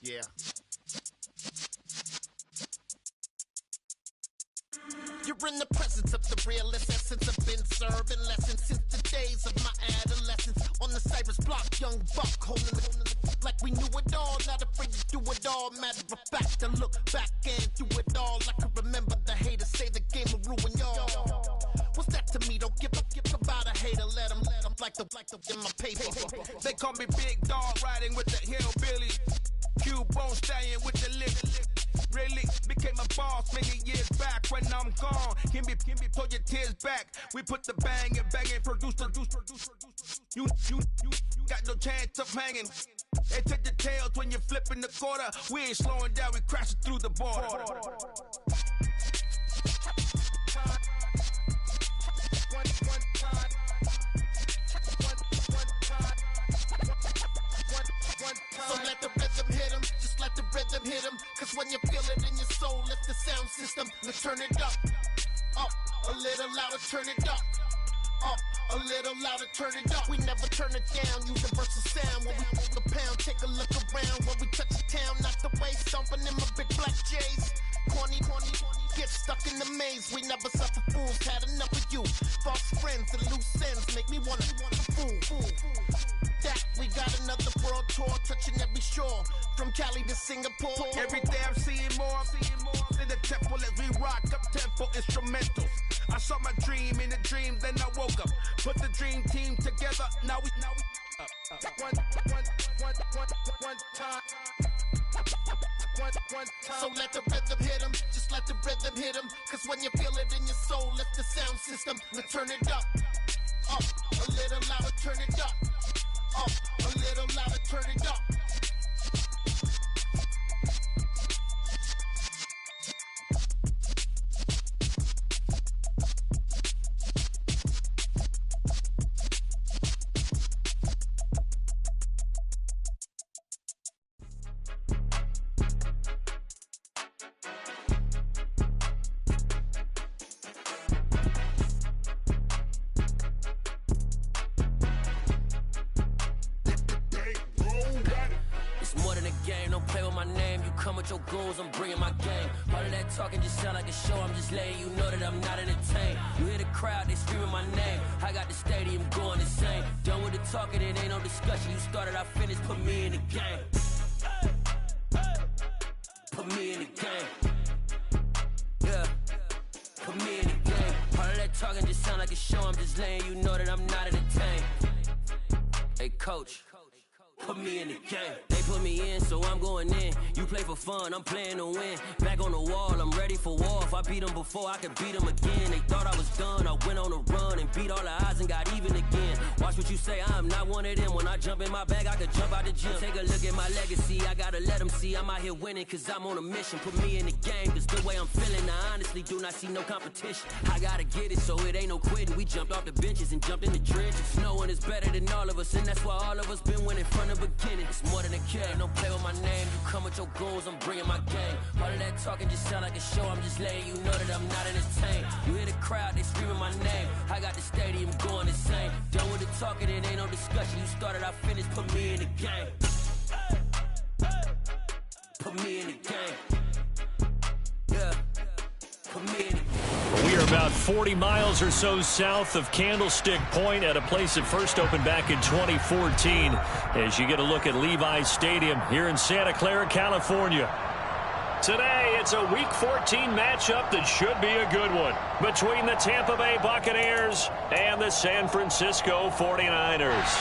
Yeah. You're in the presence of the realest essence. I've been serving lessons since the days of my adolescence. On the Cypress block, young buck holding it like we knew it all. Not afraid to do it all. Matter of fact, I look back and do it all. I can remember the haters say the game will ruin y'all. What's that to me? Don't give about a hater. Let them like the in my paper. They call me Big Dog, riding with the hillbilly. Q-Bone stallion with the lip. Really became a boss many years back. When I'm gone, can be pull your tears back. We put the bang and produce. You got no chance of hanging. They take the tails when you're flipping the quarter. We ain't slowing down, we crashing through the border. So let the rhythm hit him, just let the rhythm hit him. Cause when you feel it in your soul, lift the sound system. Let's turn it up, a little louder, turn it up, a little louder, turn it up. We never turn it down, universal sound. When we move the pound, take a look around. When we touch the town, knock the way, stomping in my big black J's. Corny, get stuck in the maze. We never suffer fools, had enough of you. False friends and loose ends make me wanna fool. That we got another world tour, touching every shore, from Cali to Singapore. Every day I'm seeing more in the temple as we rock up tempo instrumentals. I saw my dream in a dream, then I woke up. Put the dream team together. Now we one time. So let the rhythm hit him, just let the rhythm hit him. Cause when you feel it in your soul, lift the sound system. Let's turn it up, a little louder, turn it up, a little louder, turn it up. Your goals, I'm bringing my game. All of that talking just sound like a show. I'm just letting you know that I'm not entertained. You hear the crowd, they screaming my name. I got the stadium going insane. Done with the talking, it ain't no discussion. You started, I finished, put me in the game. Put me in the game. Yeah, put me in the game. All of that talking just sound like a show. I'm just letting you know that I'm not entertained. Hey, coach, put me in the game. They put me in, so I'm going in. You play for fun, I'm playing to win. Back on the wall, I'm ready for war. If I beat them before, I could beat them again. They thought I was done, I went on a run and beat all the odds and got even again. Watch what you say, I'm not one of them. When I jump in my bag, I could jump out the gym. Take a look at my legacy, I gotta let them see I'm out here winning, cause I'm on a mission. Put me in the game, cause the way I'm feeling, I honestly do not see no competition. I gotta get it, so it ain't no quitting. We jumped off the benches and jumped in the trenches. No one is better than all of us, and that's why all of us been winning from the beginning. It's more than a kid, don't play with my name. You come with your goals, I'm bringing my game. All of that talking just sound like a show. I'm just letting you know that I'm not entertained. You hear the crowd, they screaming my name. I got the stadium going insane. Done with the talking, it ain't no discussion. You started, I finished, put me in the game. Put me in the game. Yeah, put me in the game. We are about 40 miles or so south of Candlestick Point at a place that first opened back in 2014 as you get a look at Levi's Stadium here in Santa Clara, California. Today, it's a Week 14 matchup that should be a good one between the Tampa Bay Buccaneers and the San Francisco 49ers.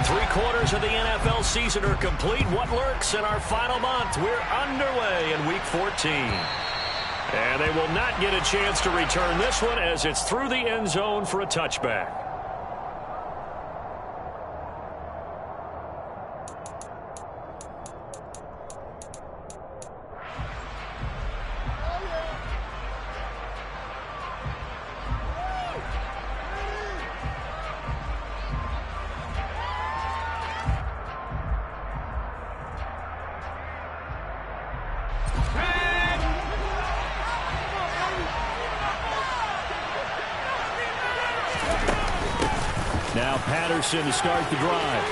3/4 of the NFL season are complete. What lurks in our final month? We're underway in Week 14. And they will not get a chance to return this one as it's through the end zone for a touchback. Now Patterson to start the drive.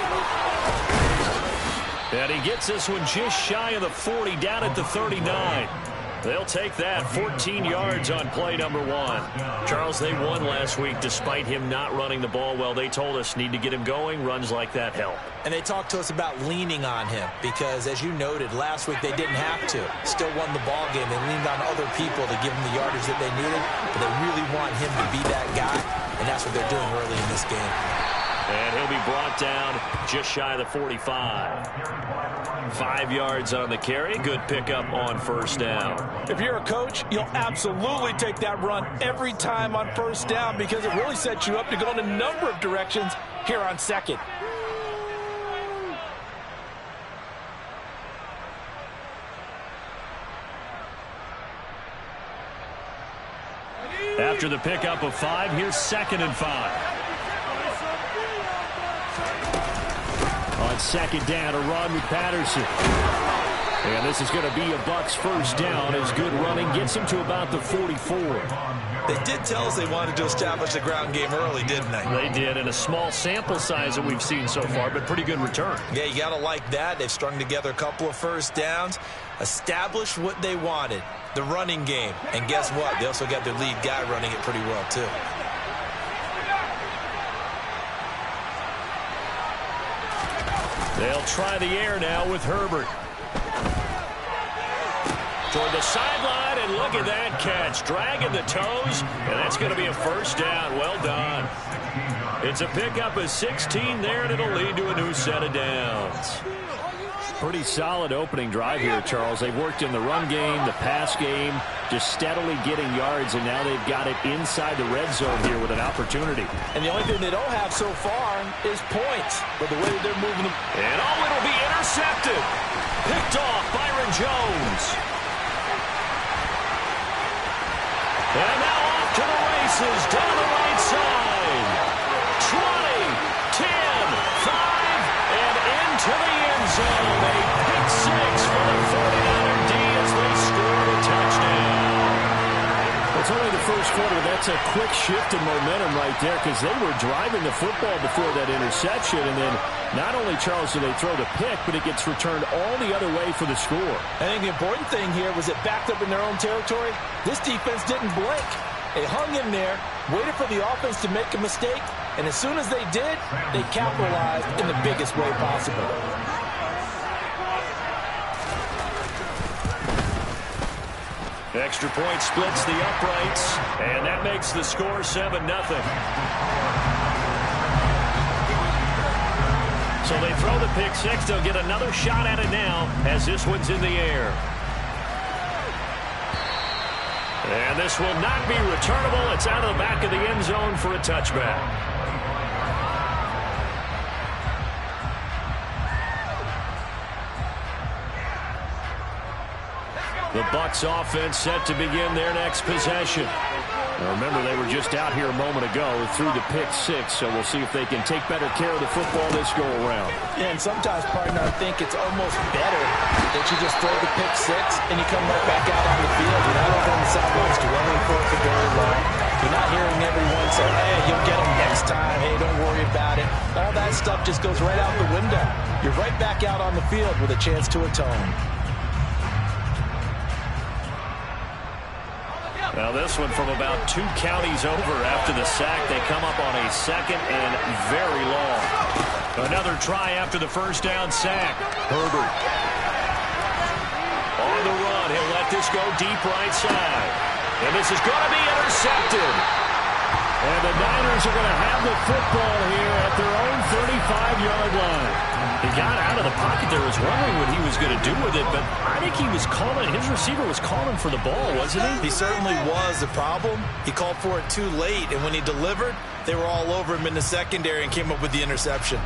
And he gets this one just shy of the 40, down at the 39. They'll take that, 14 yards on play number 1. Charles, they won last week despite him not running the ball well. They told us need to get him going. Runs like that help. And they talked to us about leaning on him because, as you noted, last week they didn't have to. Still won the ball game. They leaned on other people to give them the yardage that they needed, but they really want him to be that guy, and that's what they're doing early in this game. And he'll be brought down just shy of the 45. 5 yards on the carry. Good pickup on first down. If you're a coach, you'll absolutely take that run every time on first down because it really sets you up to go in a number of directions here on second. After the pickup of 5, here's 2nd and 5. On second down, a run with Patterson. And this is going to be a Bucs first down as good running gets him to about the 44. They did tell us they wanted to establish the ground game early, didn't they? They did, in a small sample size that we've seen so far, but pretty good return. Yeah, you got to like that. They've strung together a couple of first downs, established what they wanted, the running game. And guess what? They also got their lead guy running it pretty well, too. They'll try the air now with Herbert. Toward the sideline, and look at that catch. Dragging the toes, and that's going to be a first down. Well done. It's a pickup of 16 there, and it'll lead to a new set of downs. Pretty solid opening drive here, Charles. They've worked in the run game, the pass game, just steadily getting yards, and now they've got it inside the red zone here with an opportunity. And the only thing they don't have so far is points. But the way that they're moving them. And it'll be intercepted. Picked off Byron Jones. And now off to the races down the right side. 20, 10, 5, and into the end zone. A pick 6 for the 49er D as they score a touchdown. It's only the first quarter. That's a quick shift in momentum right there because they were driving the football before that interception. And then not only, Charles, do they throw the pick, but it gets returned all the other way for the score. I think the important thing here was it backed up in their own territory. This defense didn't blink. They hung in there, waited for the offense to make a mistake, and as soon as they did, they capitalized in the biggest way possible. Extra point splits the uprights, and that makes the score 7-0. So they throw the pick 6. They'll get another shot at it now as this one's in the air. And this will not be returnable. It's out of the back of the end zone for a touchback. The Bucs offense set to begin their next possession. Now remember, they were just out here a moment ago through the pick 6, so we'll see if they can take better care of the football this go-around. Yeah, and sometimes, partner, I think it's almost better that you just throw the pick 6 and you come right back out on the field. You're not over on the sidelines dwelling for it for very long. You're not hearing everyone say, hey, you'll get them next time. Hey, don't worry about it. All that stuff just goes right out the window. You're right back out on the field with a chance to atone. Now this one from about 2 counties over after the sack. They come up on a 2nd and very long. Another try after the first down sack. Herbert. On the run. He'll let this go deep right side. And this is going to be intercepted. And the Niners are going to have the football here at their own 35-yard line. He got out of the pocket there. Was wondering what he was going to do with it, but I think he was calling. His receiver was calling for the ball, wasn't he? He certainly was. The problem, he called for it too late, and when he delivered, they were all over him in the secondary and came up with the interception.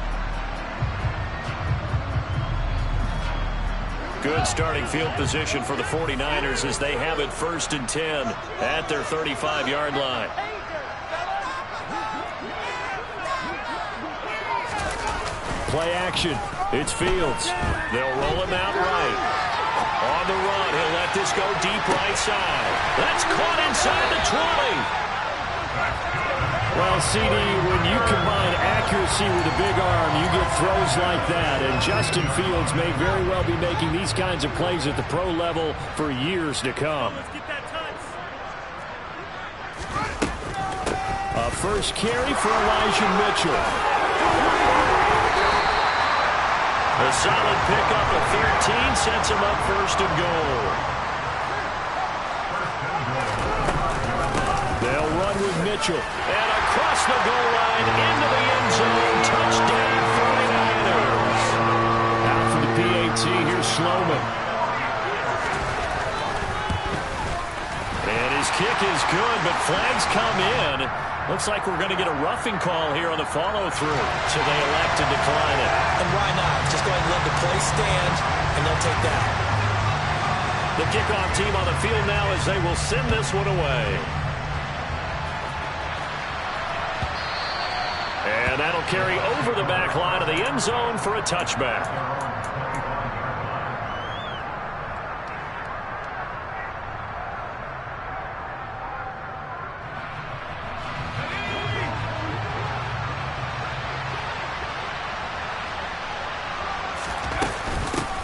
Good starting field position for the 49ers as they have it 1st and 10 at their 35-yard line. Play action. It's Fields. They'll roll him out right. On the run, he'll let this go deep right side. That's caught inside the 20. Well, CD, when you combine accuracy with a big arm, you get throws like that. And Justin Fields may very well be making these kinds of plays at the pro level for years to come. A first carry for Elijah Mitchell. A solid pickup of 13 sets him up first and goal. They'll run with Mitchell. And across the goal line into the end zone. Touchdown 49ers. Out for the PAT, here's Sloman. And his kick is good, but flags come in. Looks like we're going to get a roughing call here on the follow-through. So they elect to decline it. And why not? Just go ahead and let the play stand, and they'll take that. The kickoff team on the field now as they will send this one away. And that'll carry over the back line of the end zone for a touchback.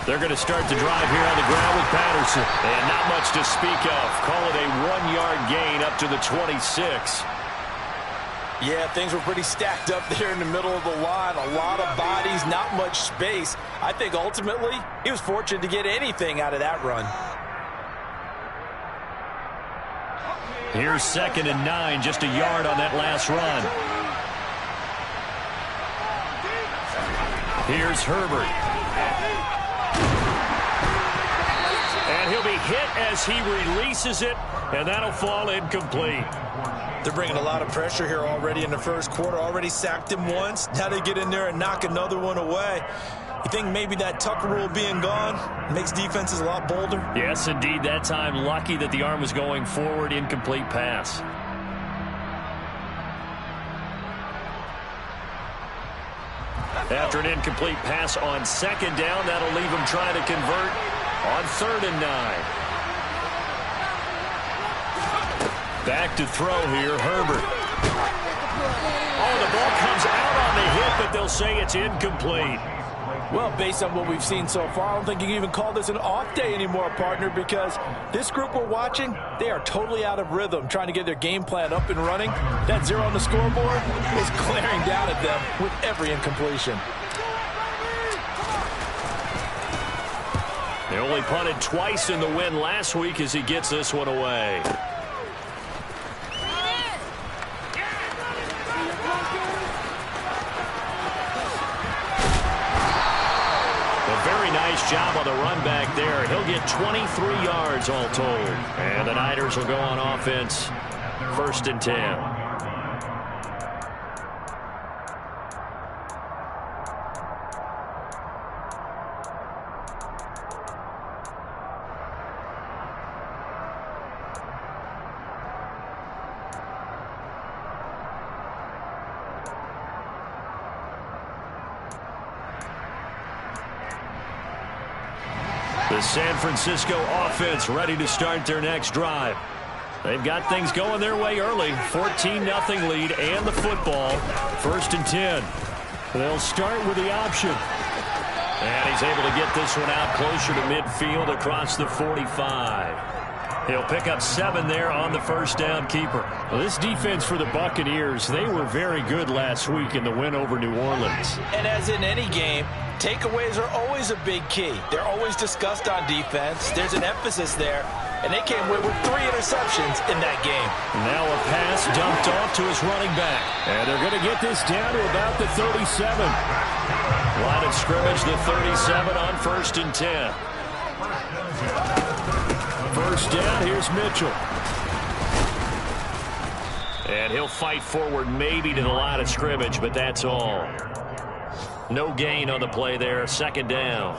They're going to start the drive here on the ground with Patterson. And not much to speak of. Call it a 1-yard gain up to the 26. Yeah, things were pretty stacked up there in the middle of the line. A lot of bodies, not much space. I think ultimately he was fortunate to get anything out of that run. Here's 2nd and 9, just a yard on that last run. Here's Herbert. And he'll be hit as he releases it, and that'll fall incomplete. They're bringing a lot of pressure here already in the first quarter. Already sacked him once. Now they get in there and knock another one away. You think maybe that Tucker rule being gone makes defenses a lot bolder? Yes, indeed. That time, lucky that the arm was going forward. Incomplete pass. After an incomplete pass on 2nd down, that'll leave him trying to convert on 3rd and 9. Back to throw here, Herbert. Oh, the ball comes out on the hit, but they'll say it's incomplete. Well, based on what we've seen so far, I don't think you can even call this an off day anymore, partner, because this group we're watching, they are totally out of rhythm, trying to get their game plan up and running. That 0 on the scoreboard is glaring down at them with every incompletion. They only punted twice in the win last week as he gets this one away. Very nice job on the run back there. He'll get 23 yards all told. And the Niners will go on offense. 1st and 10. The San Francisco offense ready to start their next drive. They've got things going their way early. 14-0 lead and the football. 1st and 10. They'll start with the option. And he's able to get this one out closer to midfield across the 45. He'll pick up 7 there on the first down keeper. Well, this defense for the Buccaneers, they were very good last week in the win over New Orleans. And as in any game, takeaways are always a big key. They're always discussed on defense. There's an emphasis there. And they came away with 3 interceptions in that game. Now a pass dumped off to his running back. And they're going to get this down to about the 37. Line of scrimmage, the 37 on 1st and 10. First down, here's Mitchell. And he'll fight forward maybe to the line of scrimmage, but that's all. No gain on the play there, 2nd down.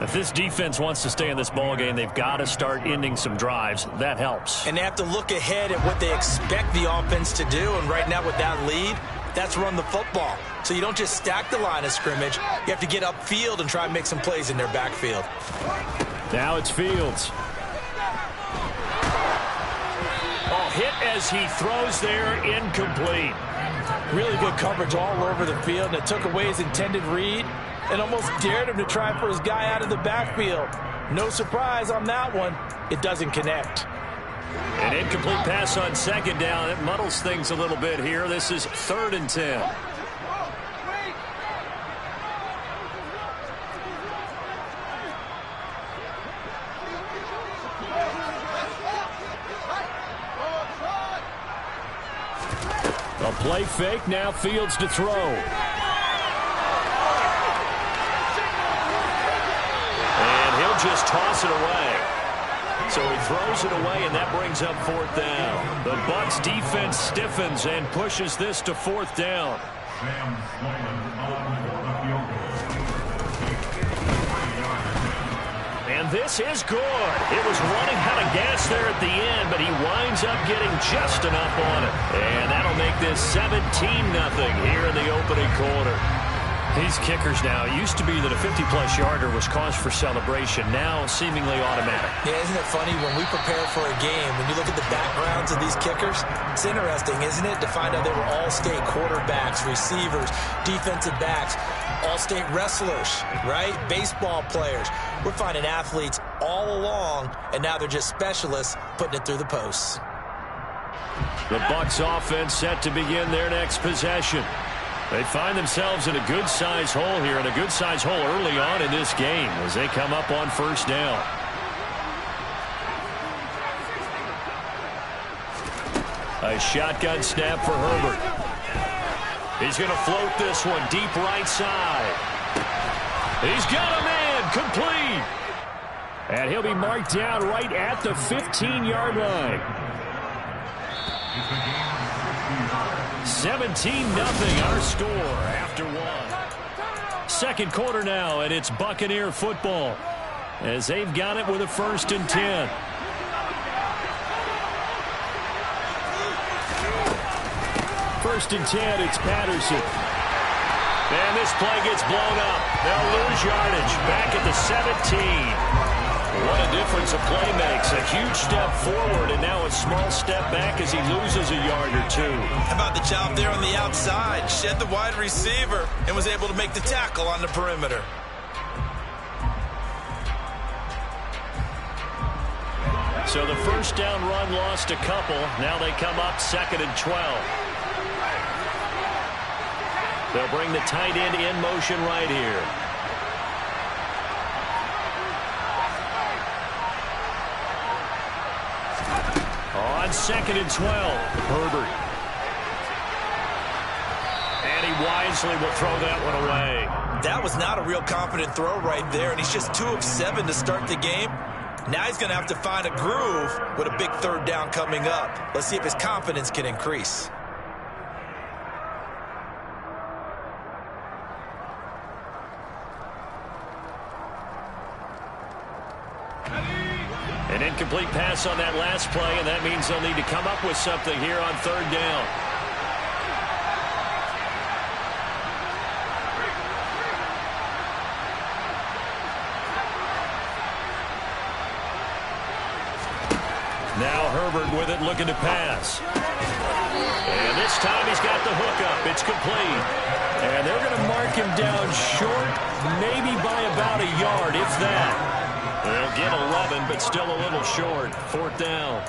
If this defense wants to stay in this ballgame, they've got to start ending some drives. That helps. And they have to look ahead at what they expect the offense to do. And right now with that lead, that's run the football. So you don't just stack the line of scrimmage. You have to get upfield and try and make some plays in their backfield. Now it's Fields. hit as he throws there, incomplete. Really good coverage all over the field, and it took away his intended read and almost dared him to try for his guy out of the backfield. No surprise on that one. It doesn't connect. An incomplete pass on second down. It muddles things a little bit here. This is 3rd and 10. A play fake, now Fields to throw. And he'll just toss it away. So he throws it away, and that brings up 4th down. The Bucs defense stiffens and pushes this to 4th down. And this is good. It was running out of gas there at the end, but he winds up getting just enough on it. And that'll make this 17-0 here in the opening quarter. These kickers now, it used to be that a 50-plus yarder was cause for celebration. Now seemingly automatic. Yeah, isn't it funny when we prepare for a game, when you look at the backgrounds of these kickers, it's interesting, isn't it, to find out they were all-state quarterbacks, receivers, defensive backs, all-state wrestlers, right? Baseball players. We're finding athletes all along, and now they're just specialists putting it through the posts. The Bucs offense set to begin their next possession. They find themselves in a good-sized hole here, and a good-sized hole early on in this game as they come up on 1st down. A shotgun snap for Herbert. He's going to float this one deep right side. He's got a man, complete. And he'll be marked down right at the 15-yard line. 17-0 our score after 1. Second quarter now, and it's Buccaneer football as they've got it with a 1st and 10. First and 10, it's Patterson. And this play gets blown up. They'll lose yardage back at the 17. What a difference a play makes. A huge step forward and now a small step back as he loses a yard or two. How about the job there on the outside? Shed the wide receiver and was able to make the tackle on the perimeter. So the 1st down run lost a couple. Now they come up 2nd and 12. They'll bring the tight end in motion right here. On 2nd and 12, Herbert. And he wisely will throw that one away. That was not a real confident throw right there, and he's just 2 of 7 to start the game. Now he's going to have to find a groove with a big 3rd down coming up. Let's see if his confidence can increase. An incomplete pass on that last play, and that means they'll need to come up with something here on 3rd down. Now Herbert with it, looking to pass. And this time he's got the hook up. It's complete. And they're going to mark him down short, maybe by about a yard, if that. They'll get 11, but still a little short. 4th down.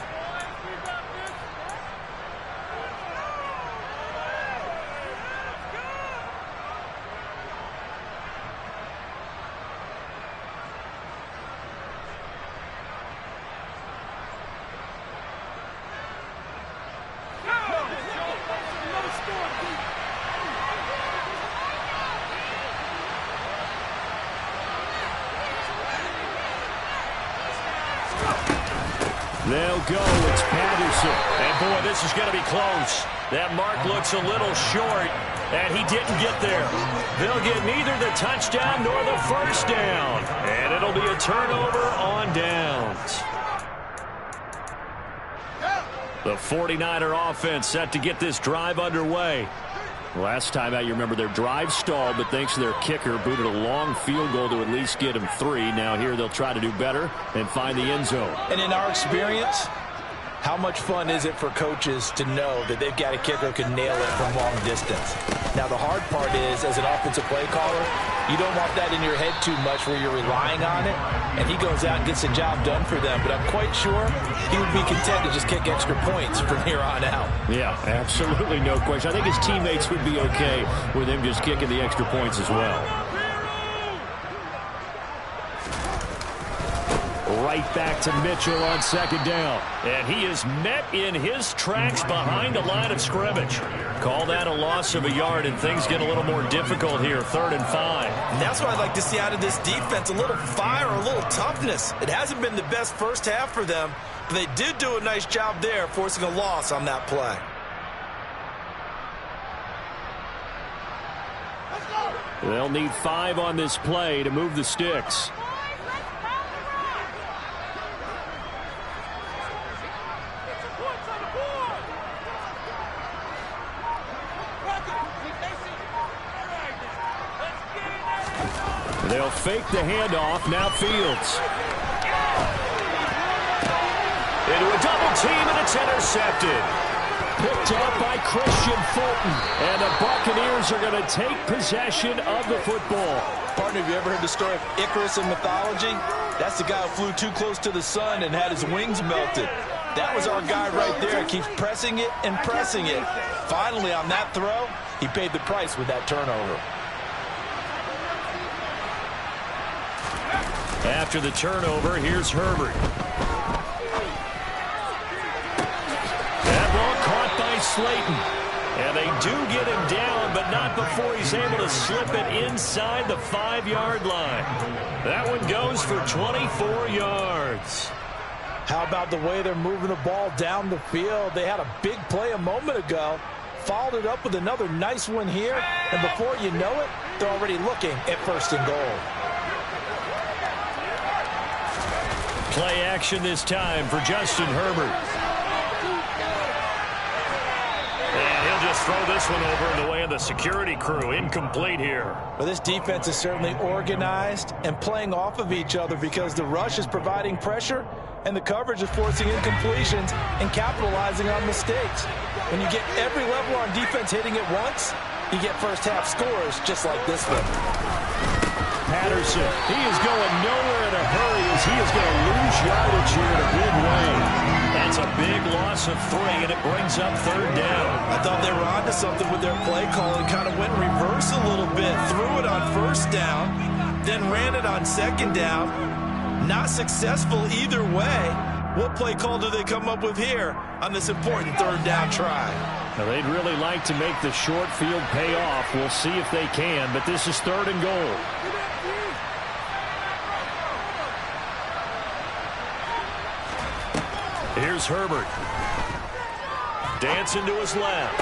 They'll go. It's Patterson. And, boy, this is going to be close. That mark looks a little short, and he didn't get there. They'll get neither the touchdown nor the 1st down. And it'll be a turnover on downs. The 49er offense set to get this drive underway. Last time out, you remember their drive stalled, but thanks to their kicker, booted a long field goal to at least get them 3. Now here they'll try to do better and find the end zone. And in our experience, How much fun is it for coaches to know that they've got a kicker who can nail it from long distance? Now, the hard part is, as an offensive play caller, you don't want that in your head too much where you're relying on it, and he goes out and gets the job done for them. But I'm quite sure he would be content to just kick extra points from here on out. Yeah, absolutely no question. I think his teammates would be okay with him just kicking the extra points as well. Right back to Mitchell on second down. And he is met in his tracks behind the line of scrimmage. Call that a loss of a yard, and things get a little more difficult here, 3rd and 5. And that's what I'd like to see out of this defense, a little fire, a little toughness. It hasn't been the best first half for them, but they did do a nice job there, forcing a loss on that play. They'll need 5 on this play to move the sticks. They'll fake the handoff. Now Fields. Into a double team, and it's intercepted. Picked up by Christian Fulton. And the Buccaneers are going to take possession of the football. Partner, have you ever heard the story of Icarus in mythology? That's the guy who flew too close to the sun and had his wings melted. That was our guy right there. He keeps pressing it and pressing it. Finally, on that throw, he paid the price with that turnover. After the turnover, here's Herbert. That ball caught by Slayton. And they do get him down, but not before he's able to slip it inside the 5-yard line. That one goes for 24 yards. How about the way they're moving the ball down the field? They had a big play a moment ago, followed it up with another nice one here, and before you know it, they're already looking at 1st and goal. Play action this time for Justin Herbert. And he'll just throw this one over in the way of the security crew. Incomplete here. Well, this defense is certainly organized and playing off of each other because the rush is providing pressure and the coverage is forcing incompletions and capitalizing on mistakes. When you get every level on defense hitting it once, you get first half scores just like this one. Patterson, he is going nowhere in a hurry as he is going to lose yardage here in a big way. That's a big loss of 3, and it brings up 3rd down. I thought they were onto something with their play call and kind of went in reverse a little bit. Threw it on 1st down, then ran it on 2nd down. Not successful either way. What play call do they come up with here on this important 3rd down try? Now, they'd really like to make the short field pay off. We'll see if they can, but this is 3rd and goal. Here's Herbert. Dancing to his left.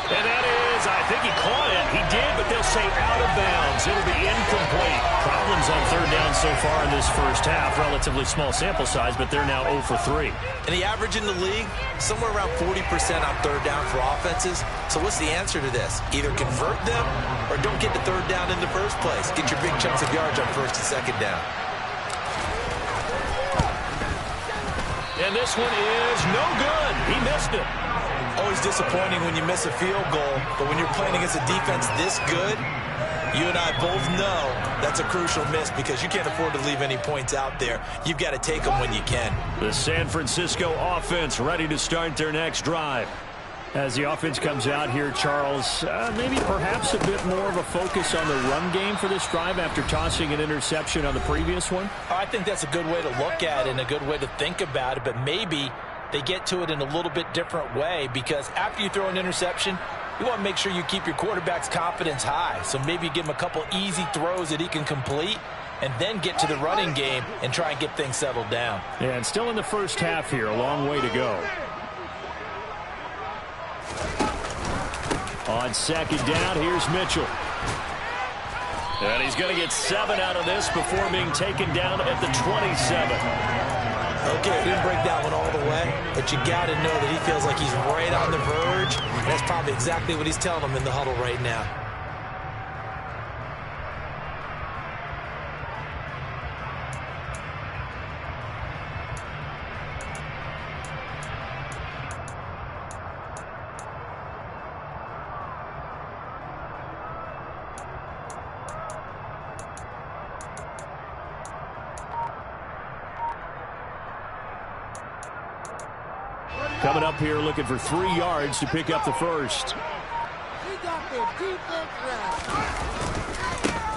And that is, I think he caught it. He did, but they'll say out of bounds. It'll be incomplete. Problems on 3rd down so far in this first half. Relatively small sample size, but they're now 0 for 3. And the average in the league, somewhere around 40% on 3rd down for offenses. So what's the answer to this? Either convert them or don't get to 3rd down in the first place. Get your big chunks of yards on 1st and 2nd down. And this one is no good. He missed it. Always disappointing when you miss a field goal, but when you're playing against a defense this good, you and I both know that's a crucial miss because you can't afford to leave any points out there. You've got to take them when you can. The San Francisco offense ready to start their next drive. As the offense comes out here, Charles, maybe perhaps a bit more of a focus on the run game for this drive after tossing an interception on the previous one? I think that's a good way to look at it and a good way to think about it, but maybe they get to it in a little bit different way because after you throw an interception, you want to make sure you keep your quarterback's confidence high. So maybe you give him a couple easy throws that he can complete and then get to the running game and try and get things settled down. Yeah, and still in the first half here, a long way to go. On 2nd down, here's Mitchell. And he's going to get 7 out of this before being taken down at the 27. Okay, didn't break that one all the way, but you got to know that he feels like he's right on the verge. And that's probably exactly what he's telling them in the huddle right now. Coming up here looking for 3 yards to pick up the first.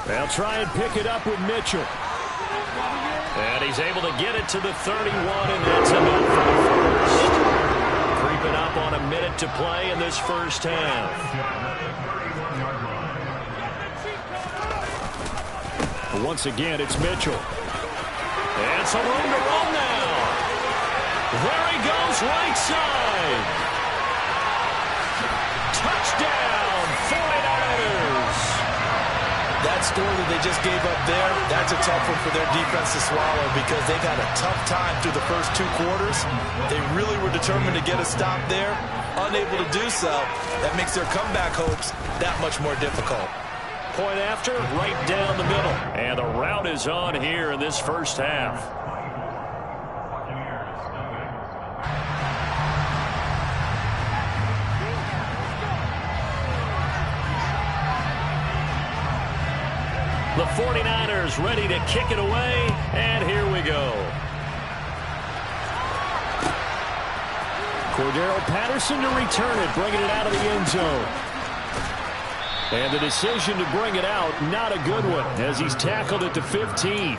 They'll try and pick it up with Mitchell. And he's able to get it to the 31, and that's enough for the first. Creeping up on a minute to play in this first half. But once again, it's Mitchell. And some room to run now. There he goes, right side. Touchdown, 49ers. That score that they just gave up there, that's a tough one for their defense to swallow because they've had a tough time through the first 2 quarters. They really were determined to get a stop there, unable to do so. That makes their comeback hopes that much more difficult. Point after, right down the middle. And the route is on here in this first half. The 49ers ready to kick it away, and here we go. Cordero Patterson to return it, bringing it out of the end zone. And the decision to bring it out, not a good one, as he's tackled at the 15.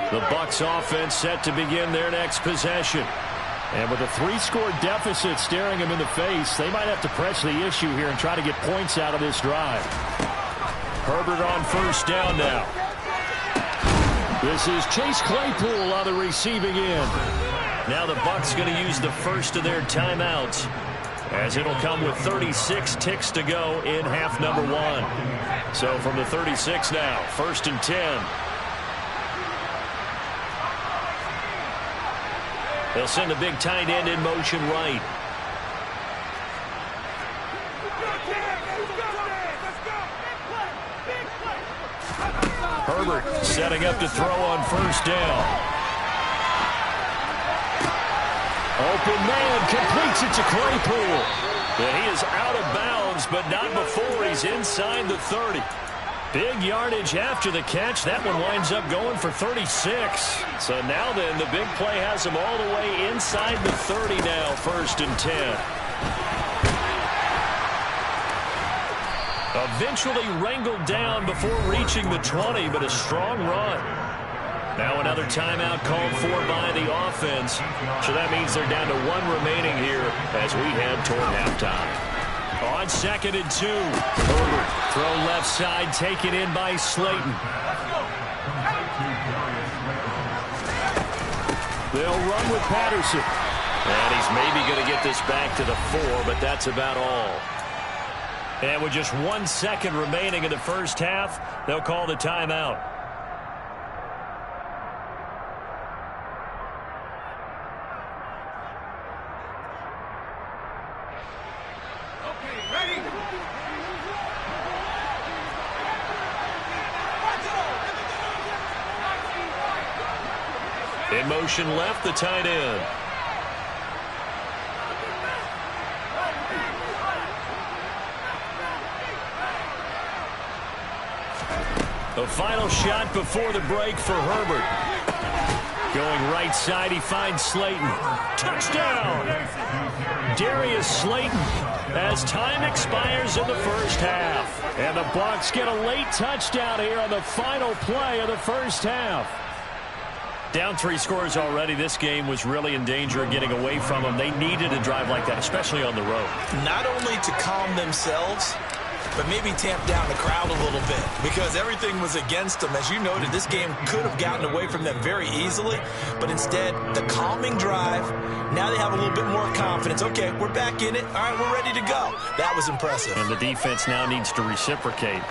The Bucs offense set to begin their next possession. And with a 3-score deficit staring him in the face, they might have to press the issue here and try to get points out of this drive. Herbert on first down now. This is Chase Claypool on the receiving end. Now the Bucs going to use the first of their timeouts, as it'll come with 36 ticks to go in half number 1. So from the 36 now, 1st and 10. They'll send the big tight end in motion right. Herbert setting up to throw on first down. Open man completes it to Claypool. And he is out of bounds, but not before he's inside the 30. Big yardage after the catch. That one winds up going for 36. So now then, the big play has him all the way inside the 30 now, 1st and 10. Eventually wrangled down before reaching the 20, but a strong run. Now another timeout called for by the offense. So that means they're down to 1 remaining here as we head toward halftime. On 2nd and 2. Herbert, throw left side, taken in by Slayton. They'll run with Patterson. And he's maybe going to get this back to the 4, but that's about all. And with just 1 second remaining in the first half, they'll call the timeout. In motion left, the tight end. The final shot before the break for Herbert. Going right side, he finds Slayton. Touchdown! Darius Slayton as time expires in the first half. And the Bucs get a late touchdown here on the final play of the first half. Down 3 scores already. This game was really in danger of getting away from them. They needed a drive like that, especially on the road. Not only to calm themselves, but maybe tamp down the crowd a little bit because everything was against them. As you noted, this game could have gotten away from them very easily, but instead, the calming drive, now they have a little bit more confidence. Okay, we're back in it. All right, we're ready to go. That was impressive. And the defense now needs to reciprocate.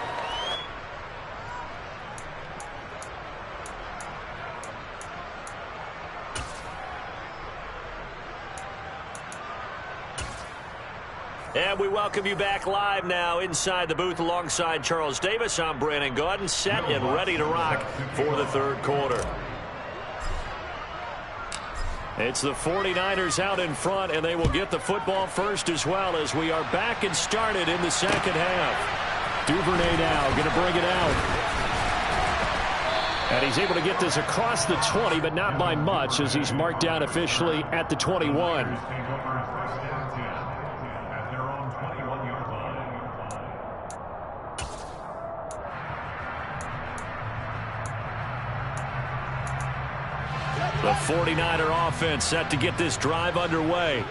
And we welcome you back live now inside the booth alongside Charles Davis. I'm Brandon Gaudin, set and ready to rock for the 3rd quarter. It's the 49ers out in front, and they will get the football first as well as we are back and started in the 2nd half. Duvernay now going to bring it out. And he's able to get this across the 20, but not by much, as he's marked down officially at the 21. The 49er offense set to get this drive underway.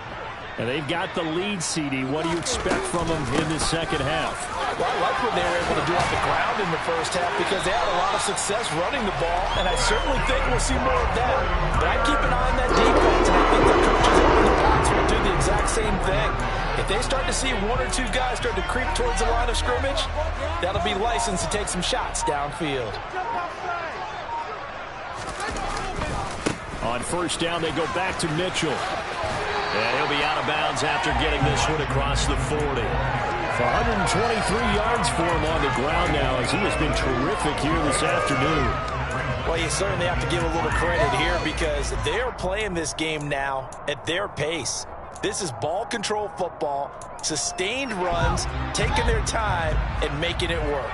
And they've got the lead, CD. What do you expect from them in the second half? Well, I like what they were able to do on the ground in the first half because they had a lot of success running the ball, and I certainly think we'll see more of that. But I keep an eye on that defense, and I think the coaches up in the box will do the exact same thing. If they start to see one or two guys start to creep towards the line of scrimmage, that'll be licensed to take some shots downfield. On first down, they go back to Mitchell. And he'll be out of bounds after getting this one across the 40. 123 yards for him on the ground now, as he has been terrific here this afternoon. Well, you certainly have to give a little credit here because they're playing this game now at their pace. This is ball control football, sustained runs, taking their time, and making it work.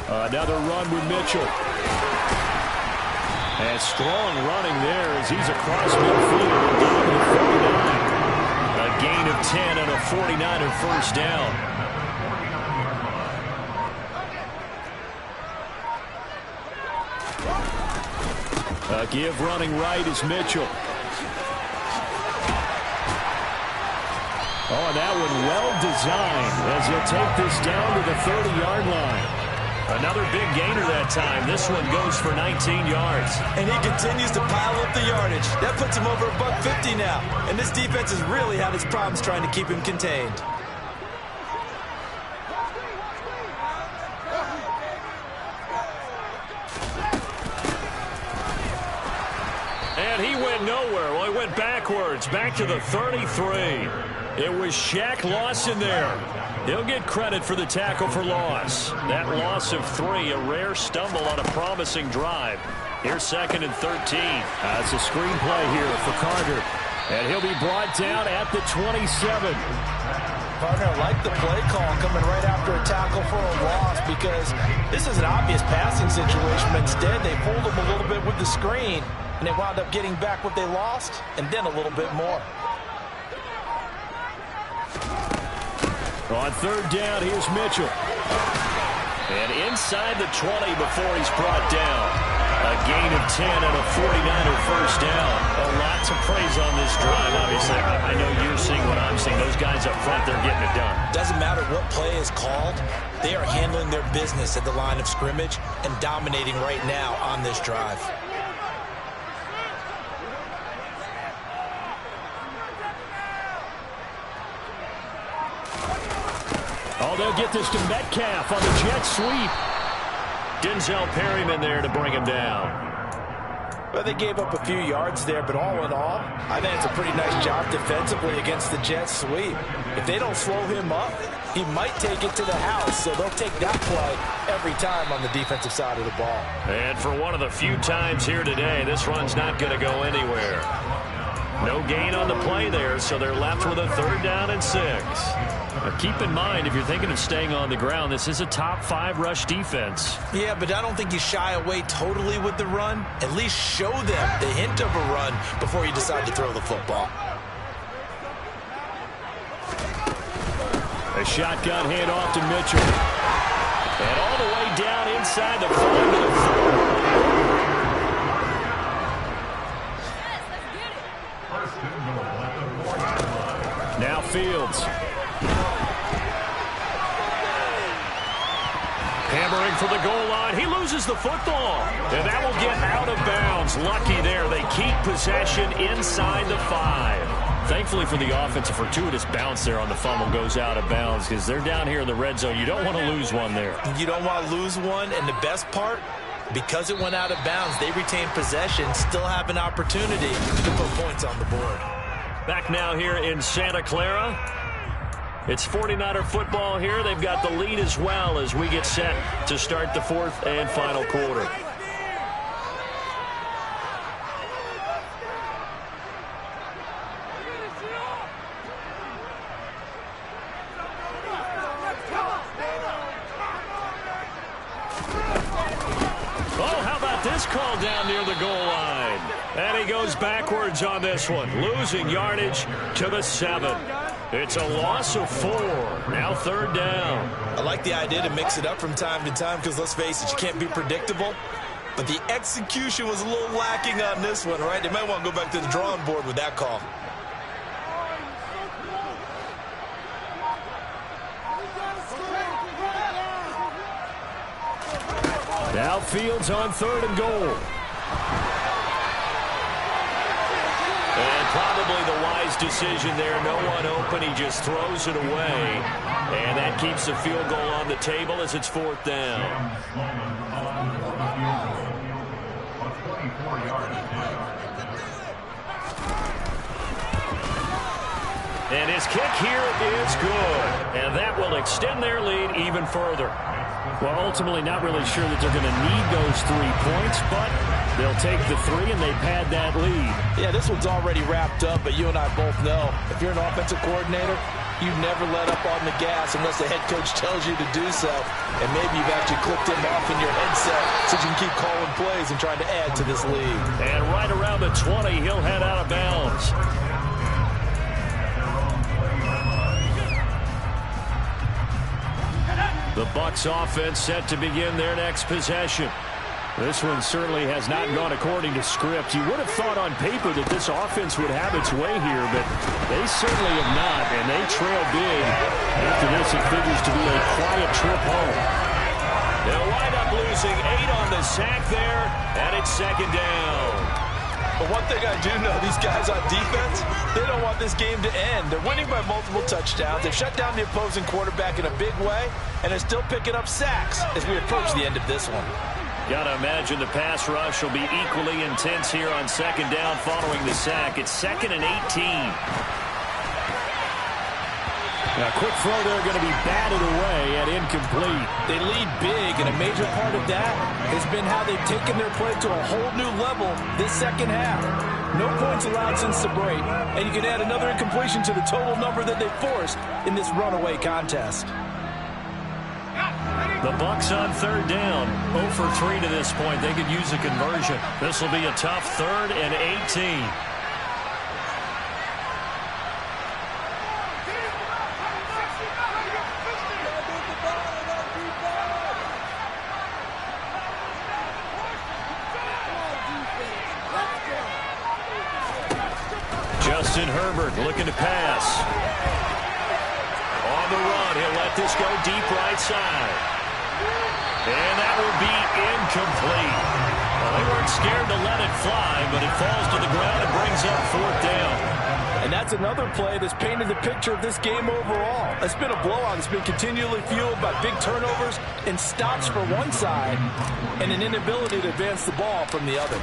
Another run with Mitchell. And strong running there as he's across midfield and down to the 49. A gain of 10 and a 49er first down. A give running right is Mitchell. Oh, that one well designed as he'll take this down to the 30-yard line. Another big gainer that time. This one goes for 19 yards. And he continues to pile up the yardage. That puts him over $150 now. And this defense has really had its problems trying to keep him contained. And he went nowhere. Well, he went backwards, back to the 33. It was Shaq Lawson there. He'll get credit for the tackle for loss. That loss of 3, a rare stumble on a promising drive. Here's 2nd and 13. It's a screenplay here for Carter. And he'll be brought down at the 27. Partner, I like the play call coming right after a tackle for a loss because this is an obvious passing situation. But instead, they pulled him a little bit with the screen, and they wound up getting back what they lost and then a little bit more. On third down, here's Mitchell. And inside the 20 before he's brought down. A gain of 10 and a 49er first down. A lot to praise on this drive, obviously. I know you're seeing what I'm seeing. Those guys up front, they're getting it done. Doesn't matter what play is called. They are handling their business at the line of scrimmage and dominating right now on this drive. Oh, they'll get this to Metcalf on the jet sweep. Denzel Perryman there to bring him down. Well, they gave up a few yards there, but all in all, I think it's a pretty nice job defensively against the jet sweep. If they don't slow him up, he might take it to the house, so they'll take that play every time on the defensive side of the ball. And for one of the few times here today, this run's not going to go anywhere. No gain on the play there, so they're left with a 3rd down and 6. Now keep in mind, if you're thinking of staying on the ground, this is a top 5 rush defense. Yeah, but I don't think you shy away totally with the run. At least show them the hint of a run before you decide to throw the football. A shotgun handoff to Mitchell. And all the way down inside the 5 to the 4. Now Fields. Hammering for the goal line. He loses the football. And that will get out of bounds. Lucky there. They keep possession inside the 5. Thankfully for the offense, a fortuitous bounce there on the fumble goes out of bounds because they're down here in the red zone. You don't want to lose one there. You don't want to lose one. And the best part, because it went out of bounds, they retain possession, still have an opportunity to put points on the board. Back now here in Santa Clara. It's 49er football here. They've got the lead as well as we get set to start the 4th and final quarter. down near the goal line. And he goes backwards on this one, losing yardage to the 7. It's a loss of 4. Now 3rd down. I like the idea to mix it up from time to time because, let's face it, you can't be predictable. But the execution was a little lacking on this one, right? They might want to go back to the drawing board with that call. Now Fields on 3rd and goal. And probably the wise decision there. No one open. He just throws it away. And that keeps the field goal on the table as it's 4th down. And his kick here is good. And that will extend their lead even further. Well, ultimately not really sure that they're going to need those 3 points, but they'll take the 3 and they pad that lead. Yeah, this one's already wrapped up, but you and I both know if you're an offensive coordinator, you never let up on the gas unless the head coach tells you to do so. And maybe you've actually clicked him off in your headset so you can keep calling plays and trying to add to this lead. And right around the 20, he'll head out of bounds. The Bucs offense set to begin their next possession. This one certainly has not gone according to script. You would have thought on paper that this offense would have its way here, but they certainly have not, and they trail big. After this, it figures to be a quiet trip home. They'll wind up losing 8 on the sack there, and it's 2nd down. But one thing I do know, these guys on defense, they don't want this game to end. They're winning by multiple touchdowns. They've shut down the opposing quarterback in a big way, and they're still picking up sacks as we approach the end of this one. Gotta imagine the pass rush will be equally intense here on 2nd down following the sack. It's 2nd and 18. Now, quick throw there going to be batted away and incomplete. They lead big, and a major part of that has been how they've taken their play to a whole new level this second half. No points allowed since the break, and you can add another incompletion to the total number that they forced in this runaway contest. The Bucs on 3rd down, 0 for 3 to this point. They could use a conversion. This will be a tough 3rd and 18. Justin Herbert looking to pass. On the run, he'll let this go deep right side. And that will be incomplete. Well, they weren't scared to let it fly, but it falls to the ground and brings up 4th down. And that's another play that's painted the picture of this game overall. It's been a blowout. It's been continually fueled by big turnovers and stops for one side and an inability to advance the ball from the other.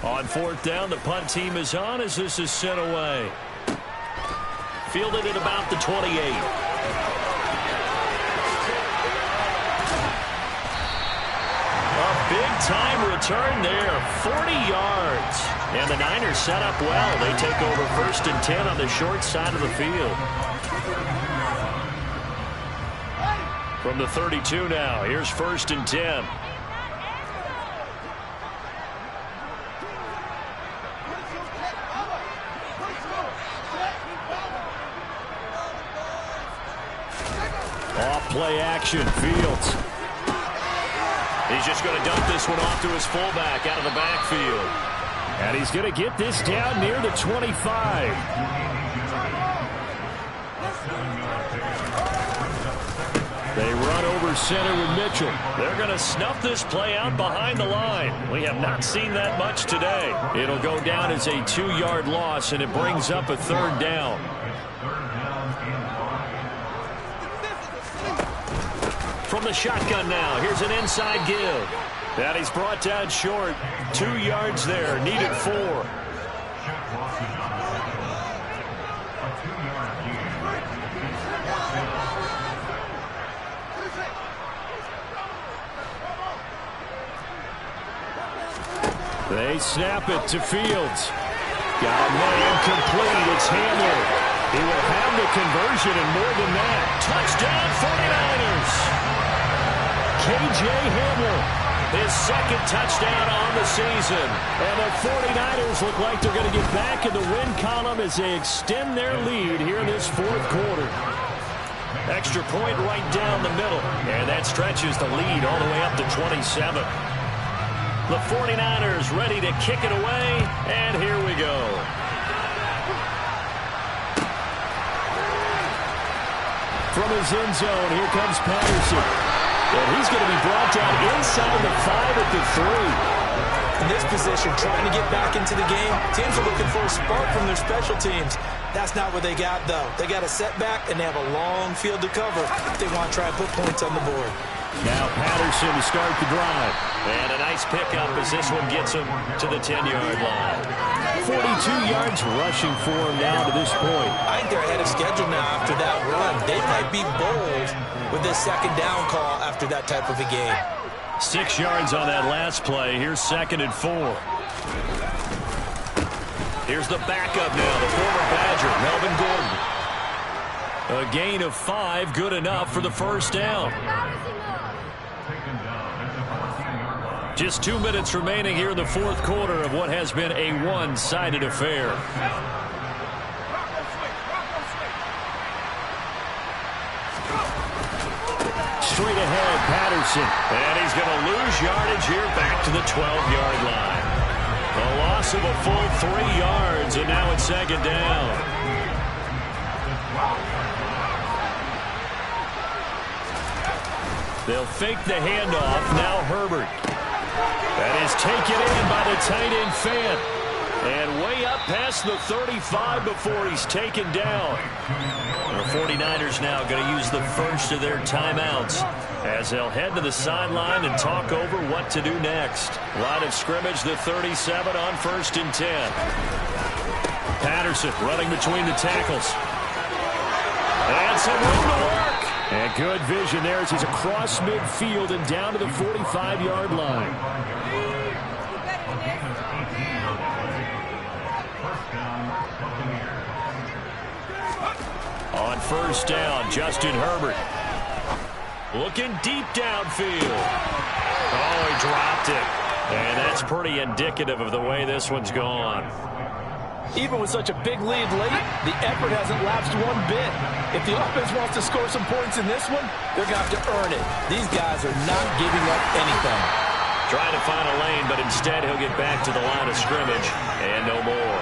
On 4th down, the punt team is on as this is sent away. Fielded at about the 28. A big-time return there, 40 yards. And the Niners set up well. They take over 1st and 10 on the short side of the field. From the 32 now, here's 1st and 10. Off-play action, Fields. He's just going to dump this one off to his fullback out of the backfield. And he's going to get this down near the 25. They run over center with Mitchell. They're going to snuff this play out behind the line. We have not seen that much today. It'll go down as a 2-yard loss, and it brings up a 3rd down. From the shotgun now, here's an inside give. That he's brought down short. 2 yards there, needed 4. They snap it to Fields. Got a man complete. It's Hamler. He will have the conversion and more than that. Touchdown 49ers. K.J. Hamler his second touchdown on the season. And the 49ers look like they're going to get back in the win column as they extend their lead here in this fourth quarter. Extra point right down the middle, and that stretches the lead all the way up to 27. The 49ers ready to kick it away, and here we go. From his end zone, here comes Patterson. And he's going to be brought down inside the 5 at the 3. In this position, trying to get back into the game, teams are looking for a spark from their special teams. That's not what they got, though. They got a setback, and they have a long field to cover if they want to try and put points on the board. Now Patterson to start the drive. And a nice pickup as this one gets him to the 10-yard line. 42 yards rushing for him now to this point. I think they're ahead of schedule now after that run. They might be bold with this second down call after that type of a game. 6 yards on that last play. Here's 2nd and 4. Here's the backup now, the former Badger, Melvin Gordon. A gain of 5, good enough for the first down. Just 2 minutes remaining here in the fourth quarter of what has been a one-sided affair. Straight ahead, Patterson. And he's going to lose yardage here back to the 12-yard line. A loss of a full 3 yards, and now it's 2nd down. They'll fake the handoff. Now Herbert. That is taken in by the tight end Fant. And way up past the 35 before he's taken down. The 49ers now going to use the first of their timeouts as they'll head to the sideline and talk over what to do next. Line of scrimmage, the 37 on 1st and 10. Patterson running between the tackles. And some room to work. And good vision there as he's across midfield and down to the 45-yard line. On 1st down, Justin Herbert. Looking deep downfield. Oh, he dropped it. And that's pretty indicative of the way this one's gone. Even with such a big lead late, the effort hasn't lapsed one bit. If the offense wants to score some points in this one, they're going to have to earn it. These guys are not giving up anything. Trying to find a lane, but instead he'll get back to the line of scrimmage, and no more.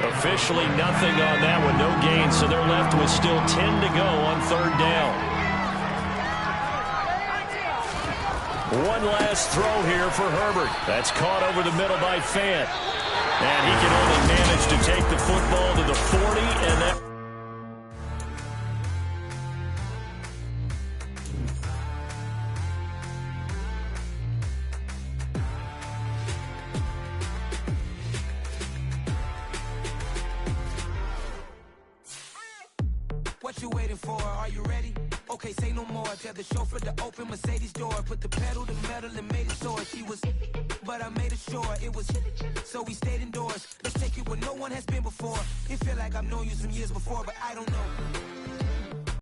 Officially nothing on that one, no gain, so they're left with still 10 to go on 3rd down. One last throw here for Herbert. That's caught over the middle by Fant. And he can only manage to take the football to the 40, and that... What you waiting for? Are you ready? Okay, say no more. Tell the chauffeur to open Mercedes door. Put the pedal to metal and made it soar. She was, but I made it sure it was. So we stayed indoors. Let's take it where no one has been before. It feel like I've known you some years before, but I don't know.